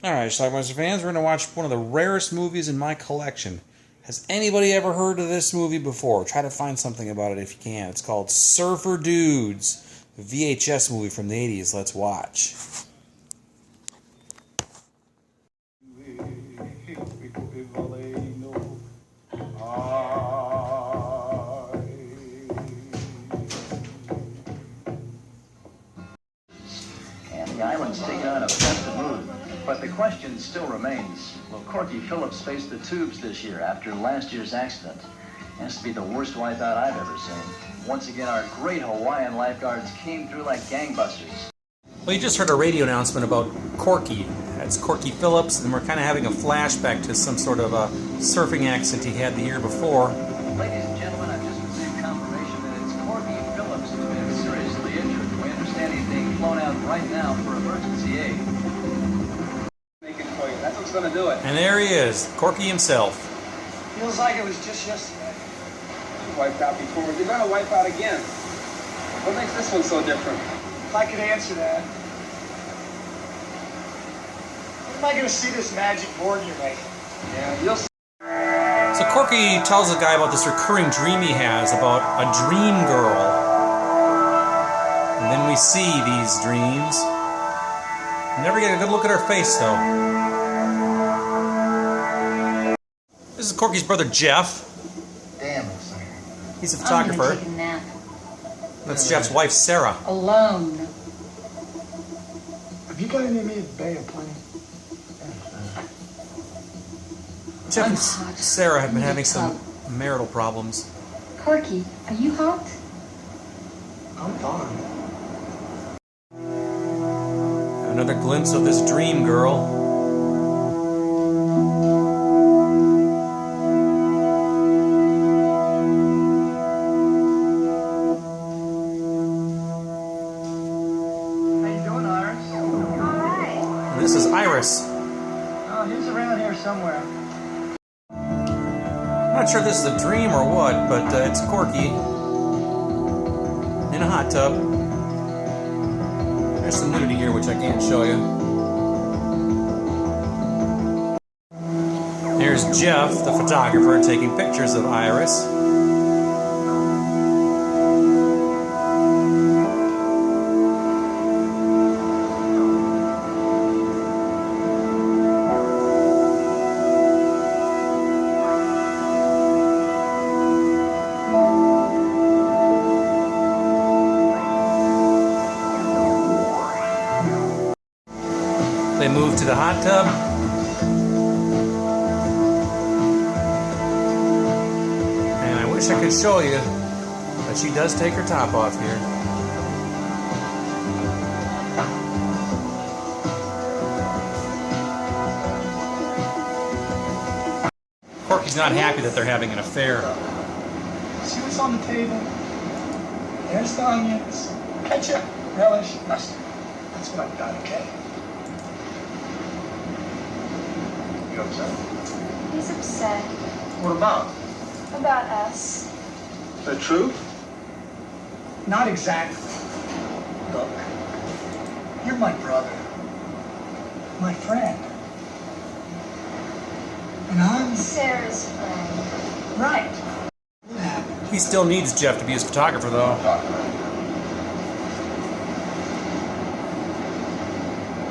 Alright, Schlockmeisters fans, we're going to watch one of the rarest movies in my collection. Has anybody ever heard of this movie before? Try to find something about it if you can. It's called Surfer Dudes, a VHS movie from the 80s. Let's watch. And the island's taken on a festive mood. But the question still remains, will Corky Phillips face the tubes this year after last year's accident? Has to be the worst wipeout I've ever seen. Once again, our great Hawaiian lifeguards came through like gangbusters. Well, you just heard a radio announcement about Corky. That's Corky Phillips, and we're kind of having a flashback to some sort of a surfing accident he had the year before. Ladies and gentlemen, I've just received confirmation that it's Corky Phillips who's been seriously injured. We understand he's being flown out right now for emergency aid. That's what's going to do it. And there he is, Corky himself. Feels like it was just yesterday. You wiped out before. You're going to wipe out again. What makes this one so different? If I could answer that. When am I going to see this magic board you're making? Yeah, you'll see. So Corky tells the guy about this recurring dream he has about a dream girl. And then we see these dreams. Never get a good look at her face, though. This is Corky's brother, Jeff. Damn, it's like... He's a photographer. I'm gonna take a nap. That's Jeff's wife, Sarah. Alone. Have you got any of me at Bay of Plenty? Jeff and hot. Sarah have been having some marital problems. Corky, are you hot? I'm fine. Another glimpse of this dream girl. This is Iris. Oh, he's around here somewhere. I'm not sure if this is a dream or what, but it's Corky in a hot tub. There's some nudity here, which I can't show you. Here's Jeff, the photographer, taking pictures of Iris. They move to the hot tub. And I wish I could show you, but she does take her top off here. Corky's not happy that they're having an affair. See what's on the table? There's the onions, ketchup, relish, mustard. That's what I've got, okay? You upset? He's upset. What about? About us. Is that true? Not exactly. Look, you're my brother. My friend. And I'm... Sarah's friend. Right. He still needs Jeff to be his photographer, though.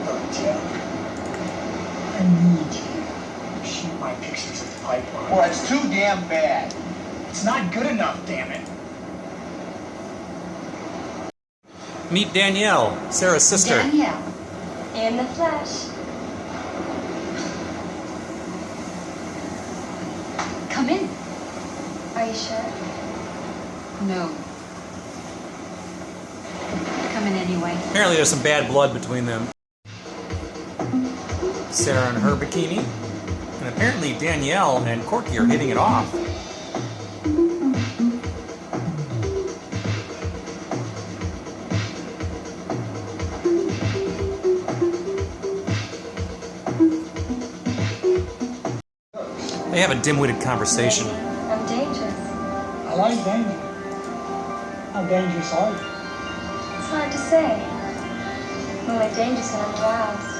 Look, Jeff. I need you to shoot my pictures of the pipeline. Well, it's too damn bad. It's not good enough, damn it. Meet Danielle, Sarah's sister. Danielle. In the flesh. Come in. Are you sure? No. Come in anyway. Apparently there's some bad blood between them. Sarah in her bikini. And apparently Danielle and Corky are hitting it off. They have a dim-witted conversation. I'm dangerous. I like danger. How dangerous are you? It's hard to say. I'm only dangerous when I'm aroused.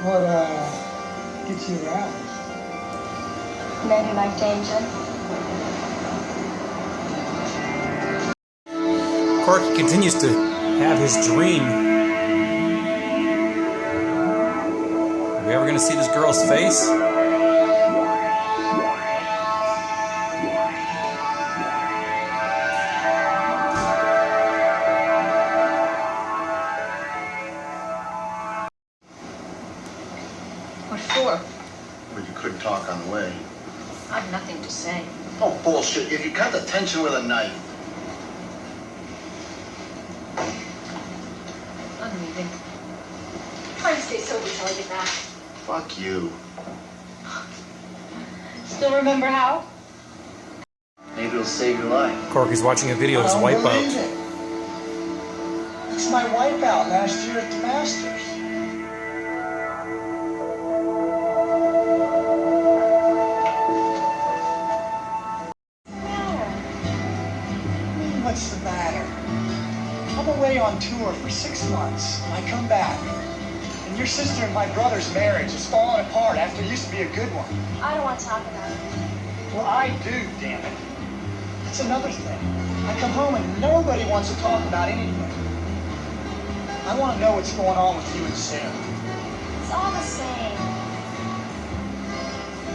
What, gets you aroused? Maybe like danger. Corky continues to have his dream. Are we ever going to see this girl's face? What for? But you couldn't talk on the way. I've nothing to say. Oh, bullshit. You cut the tension with a knife. I'm leaving. Trying to stay sober till I get back. Fuck you. Still remember how? Maybe it'll save your life. Corky's watching a video of his I don't believe wipeout. it. It's my wipeout last year at the Masters. What's the matter? I'm away on tour for 6 months, and I come back. And your sister and my brother's marriage is falling apart after it used to be a good one. I don't want to talk about it. Well, I do, damn it. It's another thing. I come home and nobody wants to talk about anything. I want to know what's going on with you and Sarah. It's all the same.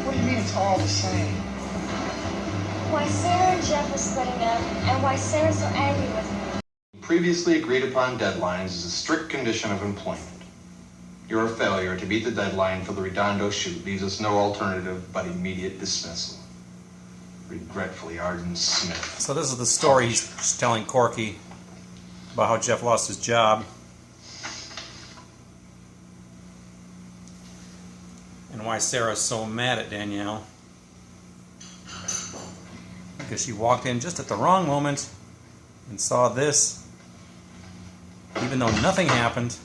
What do you mean it's all the same? Why Sarah and Jeff are splitting up, and why Sarah's so angry with me. Previously agreed upon deadlines is a strict condition of employment. Your failure to meet the deadline for the Redondo shoot leaves us no alternative but immediate dismissal. Regretfully, Arden Smith. So this is the story he's telling Corky about how Jeff lost his job. And why Sarah's so mad at Danielle. Because she walked in just at the wrong moment and saw this, even though nothing happened.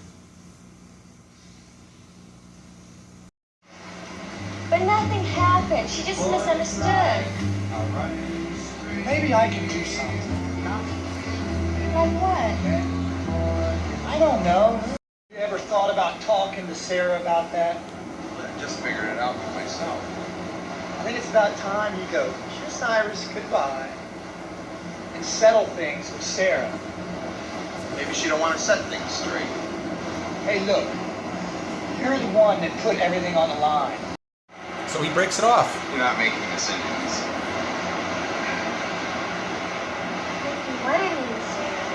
But nothing happened. She just misunderstood. Maybe I can do something. Like what? I don't know. You ever thought about talking to Sarah about that? I just figured it out for myself. I think it's about time you go kiss Iris goodbye and settle things with Sarah. Maybe she don't want to set things straight. Hey, look, you're the one that put everything on the line. So he breaks it off. You're not making decisions. What do you mean, Sarah?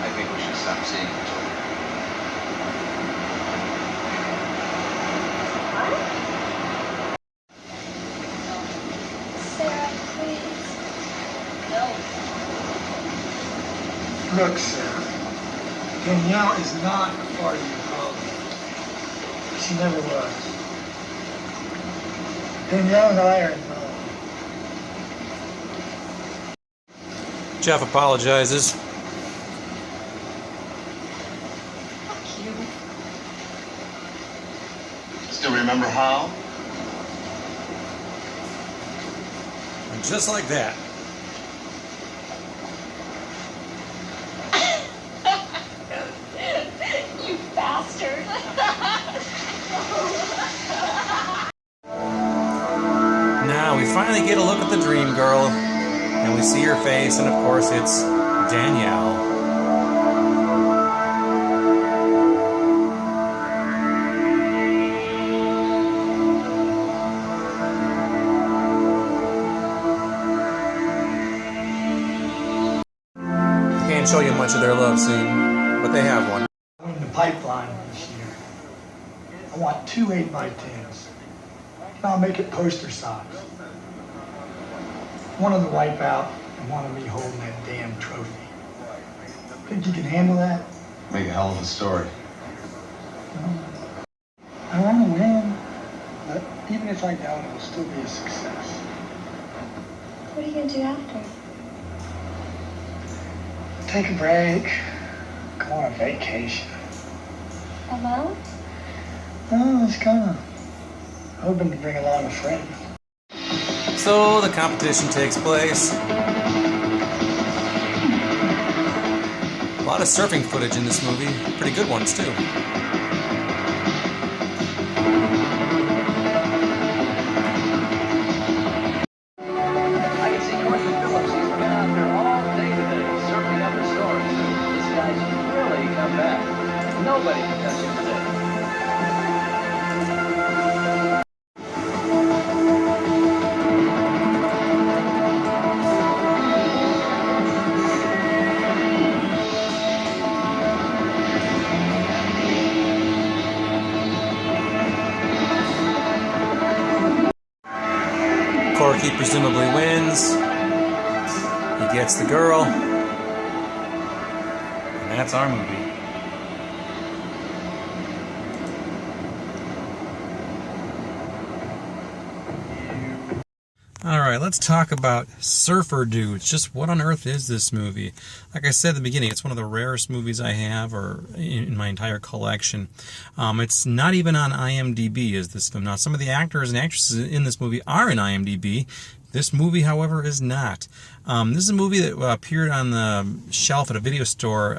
I think we should stop seeing each other. What? Sarah, please. No. Look, Sarah, Danielle is not a part of your problem. She never was. Danielle and I are in love. Jeff apologizes. Fuck you. Still remember how? And just like that, You bastard. now we finally get a look at the dream girl, and we see her face, and of course it's Danielle. I can't show you much of their love scene, but they have one. I'm in the pipeline this year. I want 2 8x10s. And I'll make it poster size. One of the wipeout and one of me holding that damn trophy. Think you can handle that? Make a hell of a story. I want to win, but even if I don't, it'll still be a success. What are you going to do after? Take a break, go on a vacation. Alone? Oh, it's kind of hoping to bring along a friend. So the competition takes place. lot of surfing footage in this movie. Pretty good ones, too. I can see Corky Phillips. He's been out there all day today, surfing up the storm. This guy's really come back. Nobody can touch him today. Corky presumably wins. He gets the girl. And that's our movie. Alright, let's talk about Surfer Dudes. Just what on earth is this movie? Like I said at the beginning, it's one of the rarest movies I have or in my entire collection. It's not even on IMDb, is this film. Now, some of the actors and actresses in this movie are in IMDb. This movie, however, is not. This is a movie that appeared on the shelf at a video store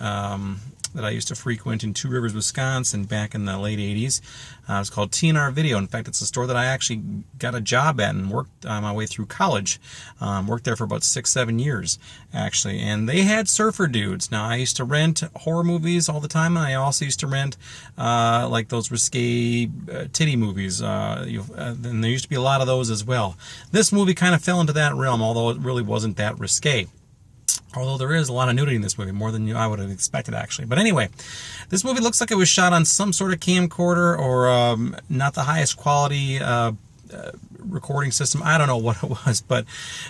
that I used to frequent in Two Rivers, Wisconsin back in the late 80s. It's called TNR Video. In fact, it's a store that I actually got a job at and worked my way through college. Worked there for about 6-7 years, actually. And they had Surfer Dudes. Now, I used to rent horror movies all the time, and I also used to rent like those risque titty movies. And there used to be a lot of those as well. This movie kind of fell into that realm, although it really wasn't that risque. Although there is a lot of nudity in this movie, more than I would have expected, actually. But anyway, this movie looks like it was shot on some sort of camcorder or not the highest quality recording system. I don't know what it was, but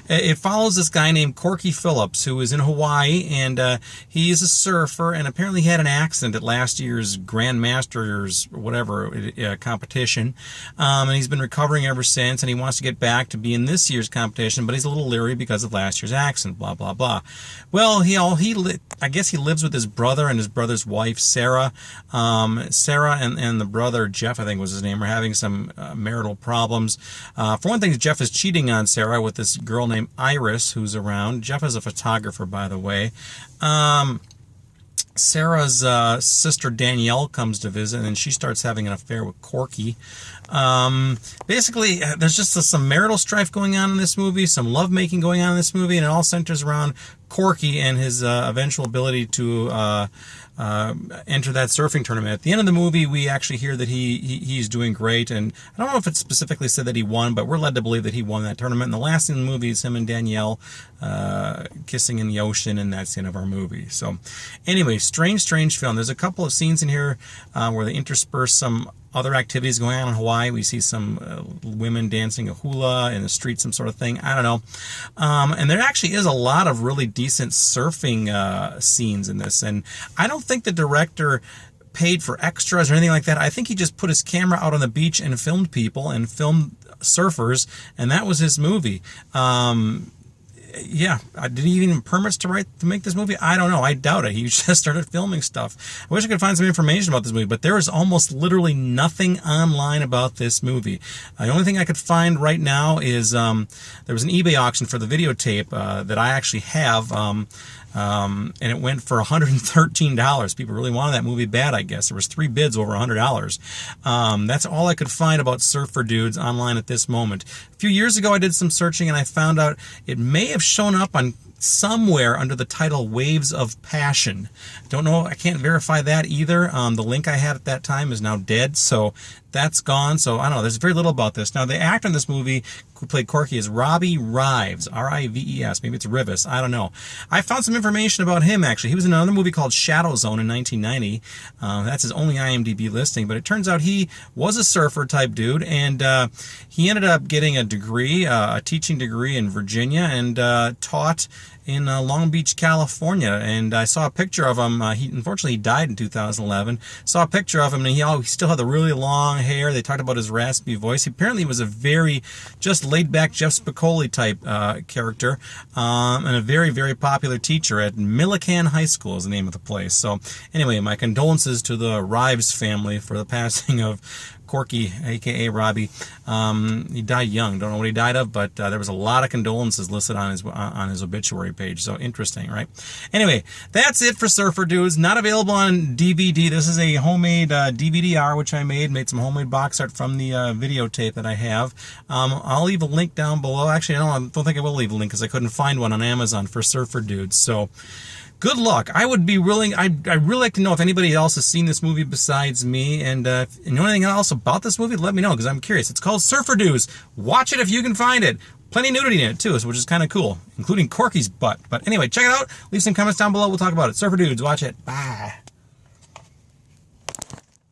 it follows this guy named Corky Phillips, who is in Hawaii, and he is a surfer, and apparently he had an accident at last year's Grandmasters, whatever, competition, and he's been recovering ever since, and he wants to get back to be in this year's competition, but he's a little leery because of last year's accident, blah, blah, blah. Well, I guess he lives with his brother and his brother's wife, Sarah. Sarah and the brother, Jeff, I think was his name, are having some marital problems. For one thing, Jeff is cheating on Sarah with this girl named Iris who's around. Jeff is a photographer, by the way. Sarah's sister Danielle comes to visit, and she starts having an affair with Corky. Basically, there's just some marital strife going on in this movie, some lovemaking going on in this movie, and it all centers around Corky and his eventual ability to enter that surfing tournament. At the end of the movie, we actually hear that he's doing great, and I don't know if it specifically said that he won, but we're led to believe that he won that tournament. And the last scene in the movie is him and Danielle kissing in the ocean, and that's the end of our movie. So anyway, strange film. There's a couple of scenes in here where they intersperse some other activities going on in Hawaii. We see some women dancing a hula in the street, some sort of thing. I don't know. And there actually is a lot of really decent surfing scenes in this. And I don't think the director paid for extras or anything like that. I think he just put his camera out on the beach and filmed people and filmed surfers, and that was his movie. Yeah, did he even need permits to make this movie? I don't know. I doubt it. He just started filming stuff. I wish I could find some information about this movie, but there is almost literally nothing online about this movie. The only thing I could find right now is there was an eBay auction for the videotape that I actually have, and it went for $113. People really wanted that movie bad, I guess. There was 3 bids over $100. That's all I could find about Surfer Dudes online at this moment. A few years ago, I did some searching, and I found out it may have shown up on somewhere under the title Waves of Passion. Don't know. I can't verify that either. The link I had at that time is now dead, so that's gone. So I don't know. There's very little about this. Now, the actor in this movie who played Corky is Robbie Rives, R-I-V-E-S. Maybe it's Rivis. I don't know. I found some information about him, actually. He was in another movie called Shadow Zone in 1990. That's his only IMDb listing, but it turns out he was a surfer type dude, and he ended up getting a degree, a teaching degree in Virginia, and taught in Long Beach, California. And I saw a picture of him. Unfortunately, he died in 2011. Saw a picture of him, and he still had the really long hair. They talked about his raspy voice. He apparently was a very just laid-back Jeff Spicoli type character, and a very, very popular teacher at Millikan High School is the name of the place. So anyway, my condolences to the Rives family for the passing of Corky, aka Robbie. He died young. Don't know what he died of, but there was a lot of condolences listed on his obituary page. So interesting, right? Anyway, that's it for Surfer Dudes. Not available on DVD. This is a homemade DVD-R which I made some homemade box art from the videotape that I have. I'll leave a link down below. Actually, I don't think I will leave a link because I couldn't find one on Amazon for Surfer Dudes. So good luck. I would be willing. I'd really like to know if anybody else has seen this movie besides me, and if you know anything else about this movie, let me know because I'm curious. It's called Surfer Dudes. Watch it if you can find it. Plenty of nudity in it too, which is kind of cool, including Corky's butt. But anyway, check it out. Leave some comments down below. We'll talk about it. Surfer Dudes. Watch it. Bye.